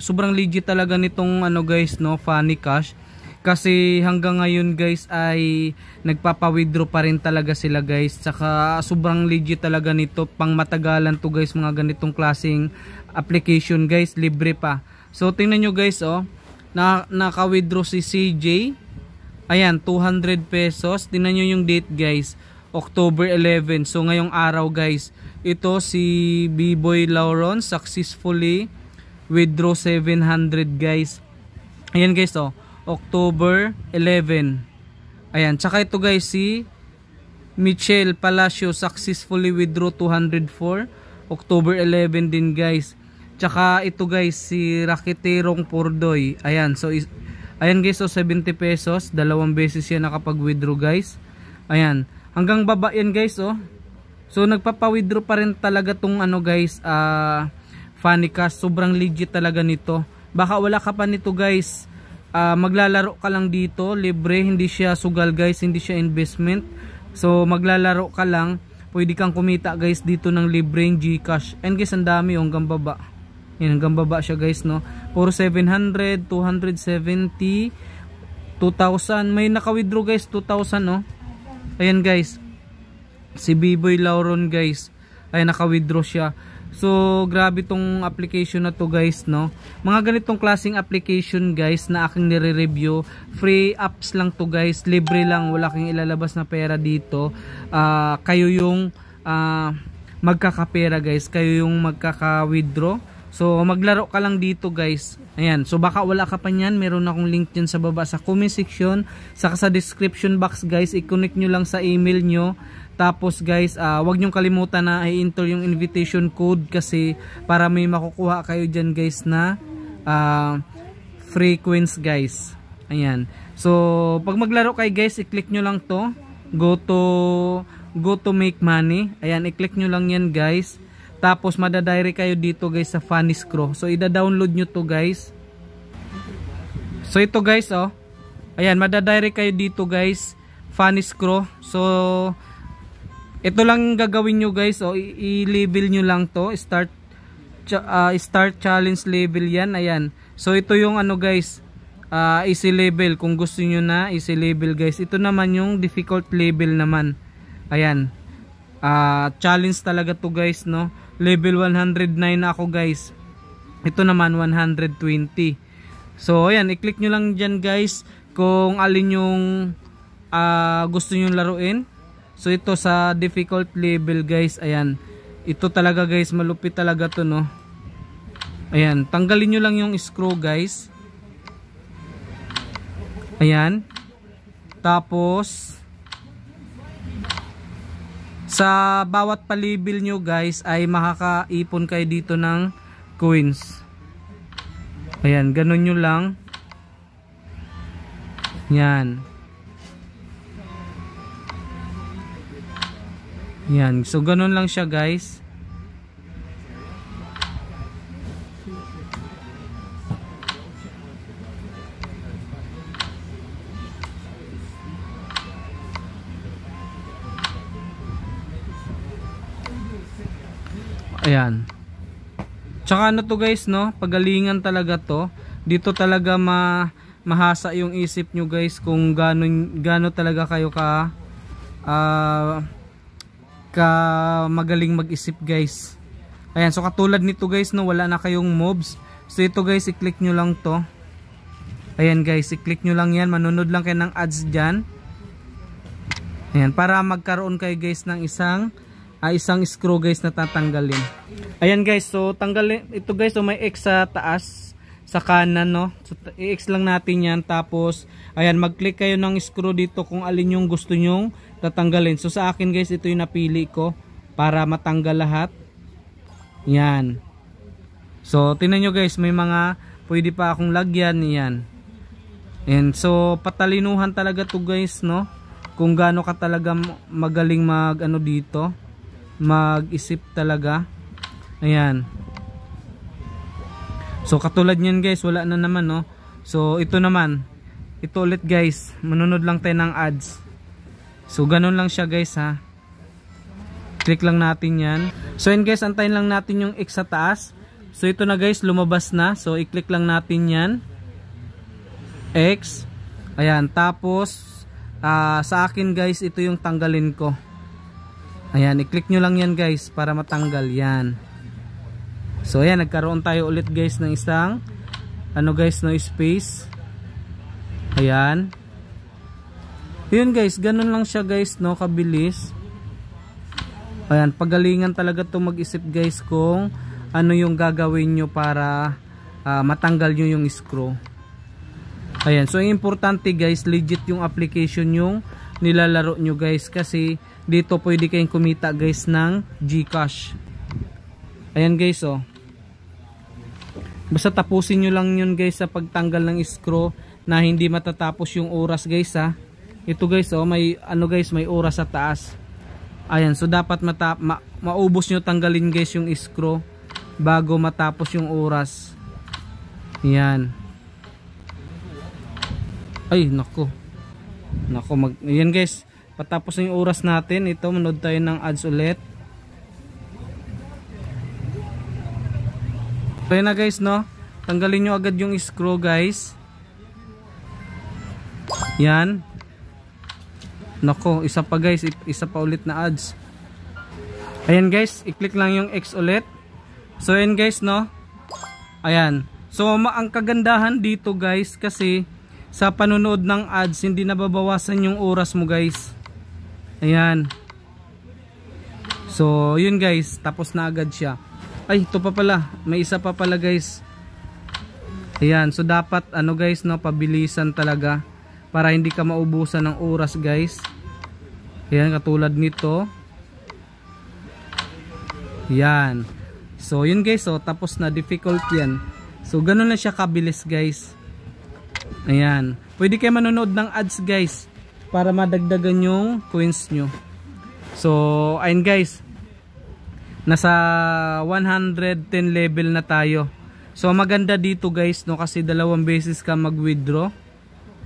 sobrang legit talaga nitong ano guys, no, Funny Cash. Kasi hanggang ngayon guys ay nagpapa-withdraw pa rin talaga sila guys. Saka sobrang legit talaga nito, pang matagalan to guys, mga ganitong klaseng application guys, libre pa. So tingnan nyo guys, oh, naka-withdraw si CJ. Ayan, 200 pesos. Tingnan nyo yung date guys, October 11. So ngayong araw guys, ito si B-Boy Lauron successfully withdraw 700 guys. Ayan guys, oh, October 11. Ayan, tsaka ito guys si Michelle Palacio successfully withdraw 204, October 11 din guys. Tsaka ito guys si Raketerong Pordoy. Ayan, so ayan guys, so 70 pesos, dalawang beses yan nakapag-withdraw guys. Ayan, hanggang baba yan guys, oh. So nagpapa-withdraw pa rin talaga tong ano guys, Funny Cash. Sobrang legit talaga nito. Baka wala ka pa nito guys, maglalaro ka lang dito, libre, hindi siya sugal guys, hindi siya investment. So maglalaro ka lang, pwede kang kumita guys dito ng libreng GCash. And guys, ang dami, hanggang baba. Yan, hanggang baba siya guys, no. Puro 700, 270, 2,000. May naka-withdraw guys, 2,000, no. Ayan guys, si B-Boy Lauron guys, ay naka-withdraw siya. So grabe tong application na to guys, no. Mga ganitong klaseng application guys na aking nire-review, free apps lang to guys, libre lang, wala kang ilalabas na pera dito. Kayo yung magkakapera guys, kayo yung magkaka-withdraw. So maglaro ka lang dito guys. Ayan, so baka wala ka pa niyan, meron akong link dyan sa baba sa comment section, saka sa description box guys. I-connect nyo lang sa email nyo. Tapos guys, wag nyong kalimutan na i-enter yung invitation code, kasi para may makukuha kayo dyan guys na free coins guys. Ayan, so pag maglaro kayo guys, i-click nyo lang to, go to make money. Ayan, i-click nyo lang yan guys. Tapos madadirect kayo dito guys sa Funny Screw. So ida-download nyo to guys. So ito guys, oh, ayan, madadirect kayo dito guys, Funny Screw. So ito lang gagawin nyo guys, oh, i-label nyo lang to, start challenge level yan. Ayan, so ito yung ano guys, easy level kung gusto nyo na easy level guys. Ito naman yung difficult level naman. Ayan, challenge talaga to guys, no. Level 109 na ako guys, ito naman 120. So ayan, i-click nyo lang dyan guys kung alin yung gusto nyo laruin. So ito sa difficult level guys, ayan, ito talaga guys, malupit talaga to, no. Ayan, tanggalin nyo lang yung screw guys. Ayan, tapos sa bawat pa-level nyo guys ay makakaipon kayo dito ng coins. Ayan, ganun nyo lang. Yan. Yan, so ganun lang siya guys. Ayan. Tsaka ano to guys, no, pagalingan talaga to. Dito talaga mahasa yung isip nyo guys kung gaano talaga kayo ka magaling mag-isip guys. Ayan, so katulad nito guys, no, wala na kayong mobs. So ito guys, i-click nyo lang to. Ayan guys, i-click nyo lang yan, manunod lang kayo ng ads dyan. Ayan, para magkaroon kayo guys ng isang screw guys na tatanggalin. Ayan guys, so tanggalin ito guys, so may X sa taas sa kanan, no. So i-X lang natin yan. Tapos ayan, mag-click kayo ng screw dito kung alin yung gusto nyong tatanggalin. So sa akin guys, ito yung napili ko para matanggal lahat. Yan. So tingnan nyo guys, may mga pwede pa akong lagyan. Yan. And so patalinuhan talaga to guys, no, kung gaano ka talaga magaling dito, mag-isip talaga. Ayan. So katulad nyan guys, wala na naman, no. So ito naman, ito ulit guys, manunod lang tayo ng ads. So ganun lang siya guys, ha. Click lang natin yan. So yun guys, antayin lang natin yung X sa taas. So ito na guys, lumabas na. So i-click lang natin yan. X. Ayan, tapos sa akin guys, ito yung tanggalin ko. Ayan, i-click nyo lang yan guys para matanggal yan. So ayan, nagkaroon tayo ulit guys ng isang guys, no space. Ayan. Yun guys, ganun lang siya guys, no, kabilis. Ayan, pagalingan talaga to mag-isip guys kung ano yung gagawin nyo para matanggal nyo yung screw. Ayan, so importante guys, legit yung application yung nilalaro nyo guys, kasi dito pwede kayong kumita guys ng GCash. Ayan guys, oh. Basta tapusin nyo lang yun guys sa pagtanggal ng screw na hindi matatapos yung oras guys ha. Ito guys, oh, may guys, may oras sa taas. Ayan, so dapat maubos nyo tanggalin guys yung screw bago matapos yung oras. Ayan. Ay, nako. Ayan guys, patapos na yung oras natin. Ito, manood tayo ng ads ulit. Ayan na guys, no? Tanggalin nyo agad yung screw guys. Yan. Nako, isa pa guys, isa pa ulit na ads. Ayan guys, i-click lang yung X ulit. So ayan guys, no? Ayan. So ang kagandahan dito guys, kasi sa panonood ng ads, hindi nababawasan yung oras mo guys. Ayan. So yun guys, tapos na agad siya. Ay, ito pa pala, may isa pa pala guys. Ayan, so dapat guys, no, pabilisan talaga para hindi ka maubusan ng oras guys. Ayan, katulad nito. Ayan. So yun guys, so tapos na, difficult yan. So ganun na siya kabilis guys. Ayan, pwede kayo manonood ng ads guys para madagdagan yung coins nyo. So ayun guys, nasa 110 level na tayo. So maganda dito guys, no, kasi 2 beses ka mag-withdraw.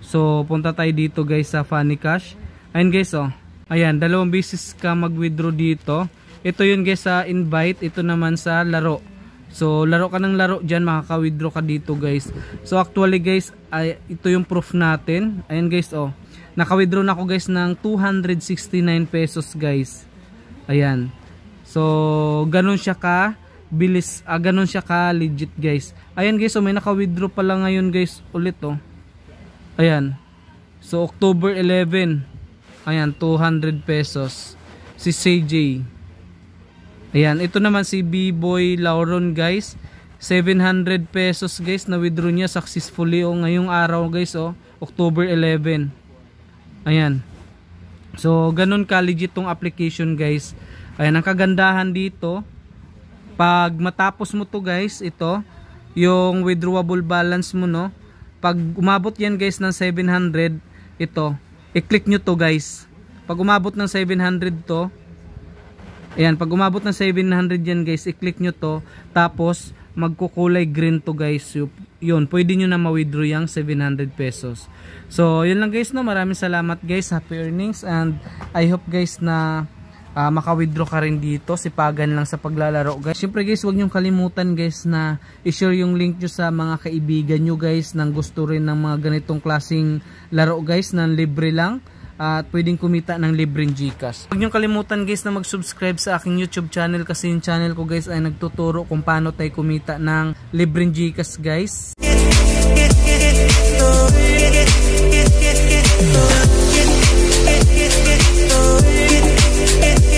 So punta tayo dito guys sa Funny Cash. Ayun guys, oh. Ayan, 2 beses ka mag-withdraw dito. Ito yun guys sa invite, ito naman sa laro. So laro ka ng laro dyan, makaka-withdraw ka dito guys. So actually guys, ito yung proof natin. Ayan guys, oh. Naka-withdraw na ako guys ng 269 pesos guys. Ayan. So ganun siya ka bilis, ganun siya ka legit guys. Ayan guys, so may naka-withdraw pala ngayon guys ulit, oh. Ayan. So October 11. Ayan, 200 pesos. Si CJ. Ayan, ito naman si B-Boy Lauron guys, 700 pesos guys na withdraw niya successfully, oh, ngayong araw guys, oh, October 11. Ayan. So ganun ka legit tong application guys. Ayan, ang kagandahan dito, pag matapos mo to guys, ito yung withdrawable balance mo, no, pag umabot yan guys ng 700, ito i-click nyo to guys. Pag umabot ng 700 to, ayan, pag umabot ng 700 yan guys, i-click nyo to, tapos magkukulay green to guys. Yun, pwede nyo na ma-withdraw yung 700 pesos. So yun lang guys, no, maraming salamat guys, happy earnings, and I hope guys na maka-withdraw ka rin dito, sipagan lang sa paglalaro guys. Syempre guys, huwag nyo kalimutan guys na i-share yung link nyo sa mga kaibigan nyo guys nang gusto rin ng mga ganitong klaseng laro guys, na libre lang at pwedeng kumita ng libreng GCash. Huwag nyo kalimutan guys na mag-subscribe sa aking YouTube channel, kasi yung channel ko guys ay nagtuturo kung paano tayo kumita ng libreng GCash guys.